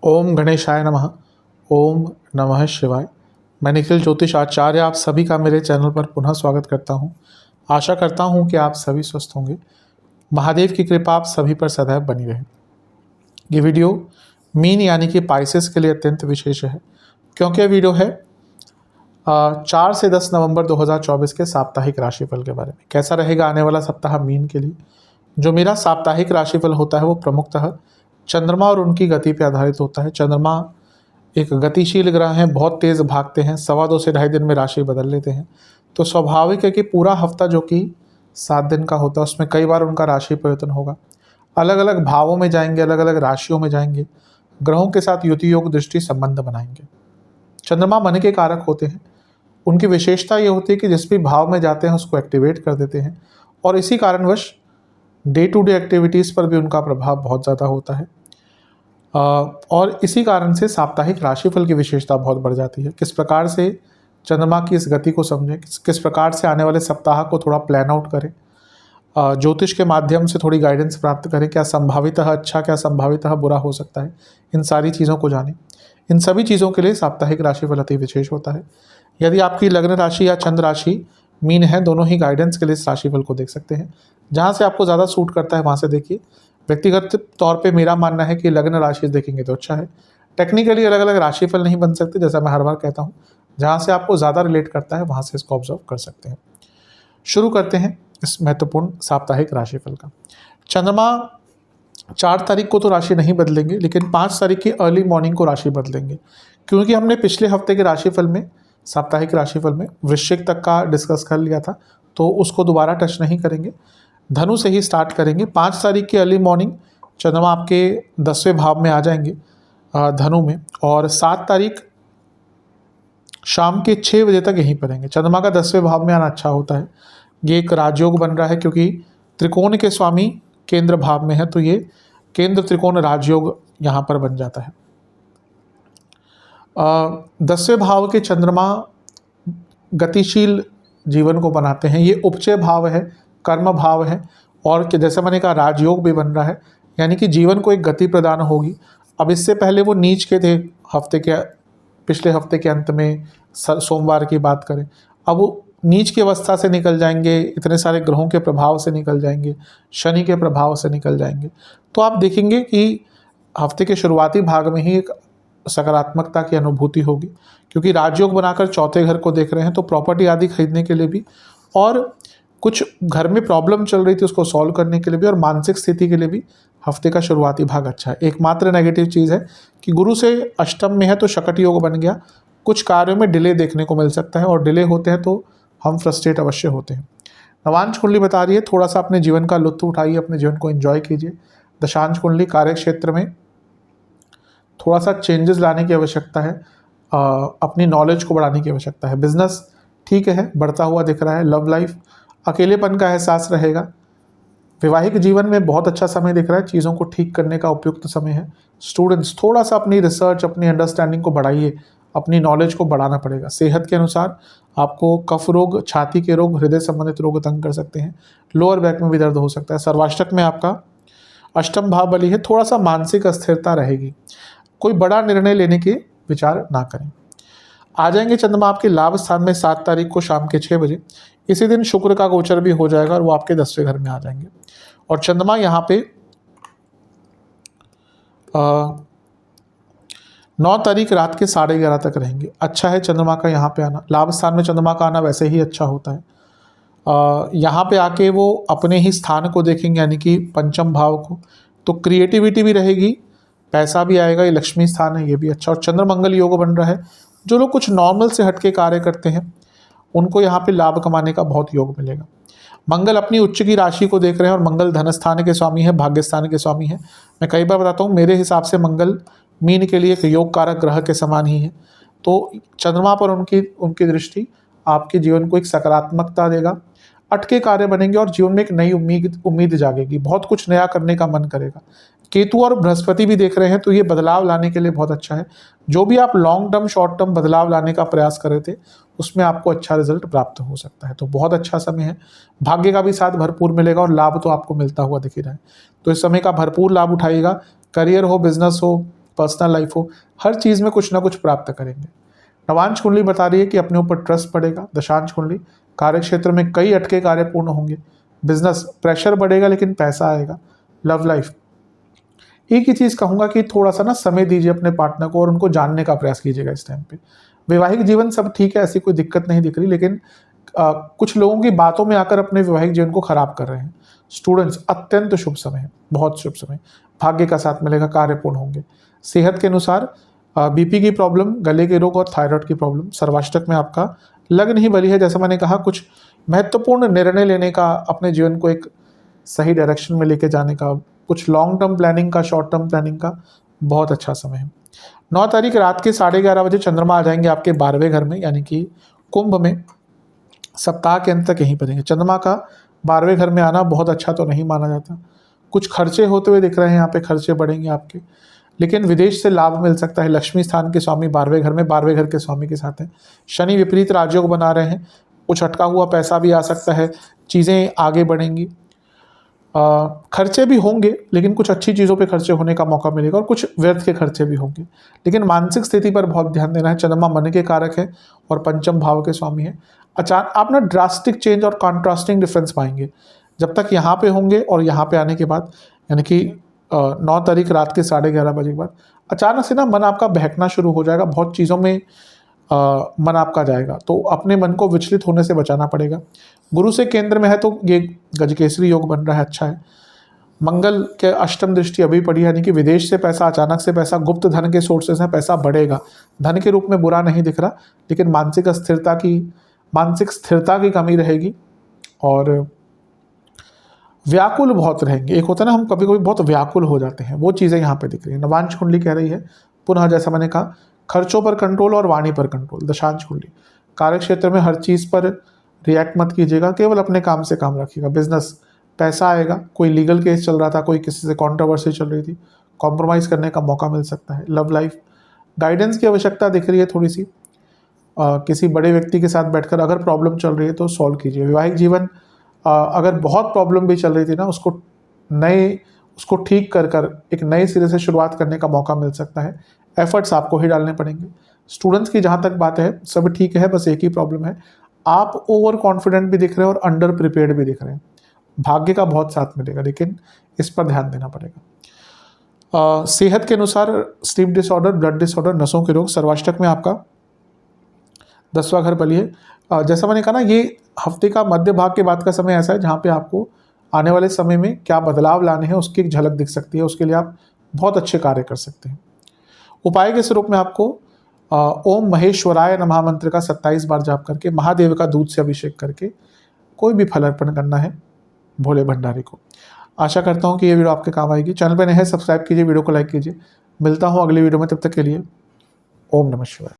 ओम गणेशाय नमः। ओम नमः शिवाय। मैं निखिल ज्योतिष आचार्य आप सभी का मेरे चैनल पर पुनः स्वागत करता हूं। आशा करता हूं कि आप सभी स्वस्थ होंगे। महादेव की कृपा आप सभी पर सदैव बनी रहे। ये वीडियो मीन यानी कि पाइसेस के लिए अत्यंत विशेष है, क्योंकि ये वीडियो है 4 से 10 नवंबर 2024 के साप्ताहिक राशिफल के बारे में। कैसा रहेगा आने वाला सप्ताह मीन के लिए। जो मेरा साप्ताहिक राशिफल होता है वो प्रमुखतः चंद्रमा और उनकी गति पर आधारित होता है। चंद्रमा एक गतिशील ग्रह हैं, बहुत तेज़ भागते हैं, 2.25 से 2.5 दिन में राशि बदल लेते हैं। तो स्वाभाविक है कि पूरा हफ्ता जो कि 7 दिन का होता है उसमें कई बार उनका राशि परिवर्तन होगा। अलग अलग भावों में जाएंगे, अलग अलग राशियों में जाएंगे, ग्रहों के साथ युति योग दृष्टि संबंध बनाएंगे। चंद्रमा मन के कारक होते हैं। उनकी विशेषता ये होती है कि जिस भी भाव में जाते हैं उसको एक्टिवेट कर देते हैं, और इसी कारणवश डे टू डे एक्टिविटीज़ पर भी उनका प्रभाव बहुत ज़्यादा होता है। और इसी कारण से साप्ताहिक राशिफल की विशेषता बहुत बढ़ जाती है। किस प्रकार से चंद्रमा की इस गति को समझें, किस प्रकार से आने वाले सप्ताह को थोड़ा प्लान आउट करें, ज्योतिष के माध्यम से थोड़ी गाइडेंस प्राप्त करें, क्या संभावितः अच्छा क्या संभावितः बुरा हो सकता है, इन सारी चीज़ों को जानें। इन सभी चीज़ों के लिए साप्ताहिक राशिफल अति विशेष होता है। यदि आपकी लग्न राशि या चंद्र राशि मीन है, दोनों ही गाइडेंस के लिए इस राशिफल को देख सकते हैं। जहाँ से आपको ज़्यादा सूट करता है वहाँ से देखिए। व्यक्तिगत तौर पे मेरा मानना है कि लग्न राशि देखेंगे तो अच्छा है। टेक्निकली अलग अलग राशिफल नहीं बन सकते, जैसा मैं हर बार कहता हूँ। जहाँ से आपको ज़्यादा रिलेट करता है वहाँ से इसको ऑब्जर्व कर सकते हैं। शुरू करते हैं इस महत्वपूर्ण साप्ताहिक राशिफल का। चंद्रमा 4 तारीख को तो राशि नहीं बदलेंगे, लेकिन 5 तारीख की अर्ली मॉर्निंग को राशि बदलेंगे, क्योंकि हमने पिछले हफ्ते के राशिफल में, साप्ताहिक राशिफल में वृश्चिक तक का डिस्कस कर लिया था, तो उसको दोबारा टच नहीं करेंगे। धनु से ही स्टार्ट करेंगे। 5 तारीख की अर्ली मॉर्निंग चंद्रमा आपके 10वें भाव में आ जाएंगे धनु में, और 7 तारीख शाम के 6 बजे तक यहीं पर रहेंगे। चंद्रमा का 10वें भाव में आना अच्छा होता है। ये एक राजयोग बन रहा है, क्योंकि त्रिकोण के स्वामी केंद्र भाव में है, तो ये केंद्र त्रिकोण राजयोग यहाँ पर बन जाता है। 10वें भाव के चंद्रमा गतिशील जीवन को बनाते हैं। ये उपचय भाव है, कर्म भाव है, और जैसे मैंने कहा राजयोग भी बन रहा है, यानी कि जीवन को एक गति प्रदान होगी। अब इससे पहले वो नीच के थे पिछले हफ्ते के अंत में, सोमवार की बात करें, अब वो नीच की अवस्था से निकल जाएंगे, इतने सारे ग्रहों के प्रभाव से निकल जाएंगे, शनि के प्रभाव से निकल जाएंगे। तो आप देखेंगे कि हफ्ते के शुरुआती भाग में ही एक सकारात्मकता की अनुभूति होगी, क्योंकि राजयोग बनाकर 4थे घर को देख रहे हैं। तो प्रॉपर्टी आदि खरीदने के लिए भी, और कुछ घर में प्रॉब्लम चल रही थी उसको सॉल्व करने के लिए भी, और मानसिक स्थिति के लिए भी हफ्ते का शुरुआती भाग अच्छा है। एकमात्र नेगेटिव चीज़ है कि गुरु से अष्टम में है तो शकट योग बन गया। कुछ कार्यों में डिले देखने को मिल सकता है, और डिले होते हैं तो हम फ्रस्ट्रेट अवश्य होते हैं। नवांश कुंडली बता रही है थोड़ा सा अपने जीवन का लुत्फ उठाइए, अपने जीवन को एंजॉय कीजिए। दशांश कुंडली कार्य क्षेत्र में थोड़ा सा चेंजेस लाने की आवश्यकता है, अपनी नॉलेज को बढ़ाने की आवश्यकता है। बिजनेस ठीक है, बढ़ता हुआ दिख रहा है। लव लाइफ, अकेलेपन का एहसास रहेगा। वैवाहिक जीवन में बहुत अच्छा समय दिख रहा है, चीज़ों को ठीक करने का उपयुक्त समय है। स्टूडेंट्स थोड़ा सा अपनी रिसर्च, अपनी अंडरस्टैंडिंग को बढ़ाइए, अपनी नॉलेज को बढ़ाना पड़ेगा। सेहत के अनुसार आपको कफ रोग, छाती के रोग, हृदय संबंधित रोग तंग कर सकते हैं। लोअर बैक में भी दर्द हो सकता है। सर्वाष्टक में आपका अष्टम भाव बली है, थोड़ा सा मानसिक अस्थिरता रहेगी। कोई बड़ा निर्णय लेने के विचार ना करें। आ जाएंगे चंद्रमा आपके लाभ स्थान में 7 तारीख को शाम के 6 बजे। इसी दिन शुक्र का गोचर भी हो जाएगा और वो आपके 10वें घर में आ जाएंगे। और चंद्रमा यहाँ पे 9 तारीख रात के 11:30 तक रहेंगे। अच्छा है चंद्रमा का यहाँ पे आना। लाभ स्थान में चंद्रमा का आना वैसे ही अच्छा होता है। यहाँ पे आके वो अपने ही स्थान को देखेंगे, यानी कि पंचम भाव को, तो क्रिएटिविटी भी रहेगी, पैसा भी आएगा। ये लक्ष्मी स्थान है, ये भी अच्छा। और चंद्र मंगल योग बन रहा है। जो लोग कुछ नॉर्मल से हटके कार्य करते हैं उनको यहाँ पे लाभ कमाने का बहुत योग मिलेगा। मंगल अपनी उच्च की राशि को देख रहे हैं, और मंगल धन स्थान के स्वामी है, भाग्य स्थान के स्वामी है। मैं कई बार बताता हूँ, मेरे हिसाब से मंगल मीन के लिए एक योग कारक ग्रह के समान ही है। तो चंद्रमा पर उनकी दृष्टि आपके जीवन को एक सकारात्मकता देगा। अटके कार्य बनेंगे और जीवन में एक नई उम्मीद जागेगी। बहुत कुछ नया करने का मन करेगा। केतु और बृहस्पति भी देख रहे हैं, तो ये बदलाव लाने के लिए बहुत अच्छा है। जो भी आप लॉन्ग टर्म शॉर्ट टर्म बदलाव लाने का प्रयास कर रहे थे, उसमें आपको अच्छा रिजल्ट प्राप्त हो सकता है। तो बहुत अच्छा समय है, भाग्य का भी साथ भरपूर मिलेगा और लाभ तो आपको मिलता हुआ दिख ही रहा है। तो इस समय का भरपूर लाभ उठाइएगा। करियर हो, बिजनेस हो, पर्सनल लाइफ हो, हर चीज़ में कुछ ना कुछ प्राप्त करेंगे। नवांश कुंडली बता रही है कि अपने ऊपर ट्रस्ट बढ़ेगा। दशांश कुंडली, कार्य क्षेत्र में कई अटके कार्य पूर्ण होंगे। बिजनेस, प्रेशर बढ़ेगा लेकिन पैसा आएगा। लव लाइफ, एक ही चीज़ कहूँगा कि थोड़ा सा ना समय दीजिए अपने पार्टनर को और उनको जानने का प्रयास कीजिएगा इस टाइम पे। वैवाहिक जीवन सब ठीक है, ऐसी कोई दिक्कत नहीं दिख रही, लेकिन कुछ लोगों की बातों में आकर अपने वैवाहिक जीवन को खराब कर रहे हैं। स्टूडेंट्स, अत्यंत शुभ समय है, बहुत शुभ समय, भाग्य का साथ मिलेगा, कार्य पूर्ण होंगे। सेहत के अनुसार बीपी की प्रॉब्लम, गले के रोग और थायराइड की प्रॉब्लम। सर्वाष्टक में आपका लग नहीं बली है, जैसा मैंने कहा, कुछ महत्वपूर्ण निर्णय लेने का, अपने जीवन को एक सही डायरेक्शन में लेके जाने का, कुछ लॉन्ग टर्म प्लानिंग का, शॉर्ट टर्म प्लानिंग का बहुत अच्छा समय है। 9 तारीख रात के 11:30 बजे चंद्रमा आ जाएंगे आपके 12वें घर में, यानी कि कुंभ में। सप्ताह के अंत तक यहीं पर रहेंगे। चंद्रमा का 12वें घर में आना बहुत अच्छा तो नहीं माना जाता। कुछ खर्चे होते हुए दिख रहे हैं, यहाँ पे खर्चे बढ़ेंगे आपके, लेकिन विदेश से लाभ मिल सकता है। लक्ष्मी स्थान के स्वामी 12वें घर में, 12वें घर के स्वामी के साथ हैं। शनि विपरीत राजयोग बना रहे हैं, कुछ अटका हुआ पैसा भी आ सकता है, चीज़ें आगे बढ़ेंगी। खर्चे भी होंगे, लेकिन कुछ अच्छी चीज़ों पे खर्चे होने का मौका मिलेगा, और कुछ व्यर्थ के खर्चे भी होंगे। लेकिन मानसिक स्थिति पर बहुत ध्यान देना है। चंद्रमा मन के कारक है और पंचम भाव के स्वामी है। अचानक आप ना ड्रास्टिक चेंज और कॉन्ट्रास्टिंग डिफरेंस पाएंगे जब तक यहाँ पे होंगे, और यहाँ पे आने के बाद, यानी कि 9 तारीख रात के 11:30 बजे के बाद अचानक से ना मन आपका बहकना शुरू हो जाएगा। बहुत चीज़ों में मन आपका जाएगा, तो अपने मन को विचलित होने से बचाना पड़ेगा। गुरु से केंद्र में है तो ये गजकेसरी योग बन रहा है, अच्छा है। मंगल के अष्टम दृष्टि अभी पड़ी है, यानी कि विदेश से पैसा, अचानक से पैसा, गुप्त धन के सोर्सेस हैं, पैसा बढ़ेगा। धन के रूप में बुरा नहीं दिख रहा, लेकिन मानसिक स्थिरता की कमी रहेगी और व्याकुल बहुत रहेंगे। एक होता है ना, हम कभी कभी बहुत व्याकुल हो जाते हैं, वो चीज़ें यहाँ पे दिख रही है। नवांश कुंडली कह रही है पुनः, जैसा मैंने कहा, खर्चों पर कंट्रोल और वाणी पर कंट्रोल। दशांश कुंडली, कार्य क्षेत्र में हर चीज़ पर रिएक्ट मत कीजिएगा, केवल अपने काम से काम रखिएगा। बिजनेस, पैसा आएगा। कोई लीगल केस चल रहा था, कोई किसी से कॉन्ट्रोवर्सी चल रही थी, कॉम्प्रोमाइज़ करने का मौका मिल सकता है। लव लाइफ, गाइडेंस की आवश्यकता दिख रही है थोड़ी सी। किसी बड़े व्यक्ति के साथ बैठकर अगर प्रॉब्लम चल रही है तो सॉल्व कीजिए। वैवाहिक जीवन, अगर बहुत प्रॉब्लम भी चल रही थी ना, उसको ठीक कर एक नए सिरे से शुरुआत करने का मौका मिल सकता है। एफर्ट्स आपको ही डालने पड़ेंगे। स्टूडेंट्स की जहाँ तक बात है, सब ठीक है, बस एक ही प्रॉब्लम है, आप ओवर कॉन्फिडेंट भी दिख रहे हैं और अंडर प्रिपेयर्ड भी दिख रहे हैं। भाग्य का बहुत साथ मिलेगा, लेकिन इस पर ध्यान देना पड़ेगा। सेहत के अनुसार स्लीप डिसऑर्डर, ब्लड डिसऑर्डर, नसों के रोग। सर्वाष्टक में आपका 10वां घर बली है। जैसा मैंने कहा ना, ये हफ्ते का मध्य भाग के बाद का समय ऐसा है जहाँ पे आपको आने वाले समय में क्या बदलाव लाने हैं उसकी एक झलक दिख सकती है। उसके लिए आप बहुत अच्छे कार्य कर सकते हैं। उपाय के स्वरूप में आपको ओम महेश्वराय नमः मंत्र का 27 बार जाप करके, महादेव का दूध से अभिषेक करके कोई भी फल अर्पण करना है भोले भंडारी को। आशा करता हूँ कि ये वीडियो आपके काम आएगी। चैनल पर नए हैं, सब्सक्राइब कीजिए, वीडियो को लाइक कीजिए। मिलता हूँ अगली वीडियो में, तब तक के लिए ओम नमः शिवाय।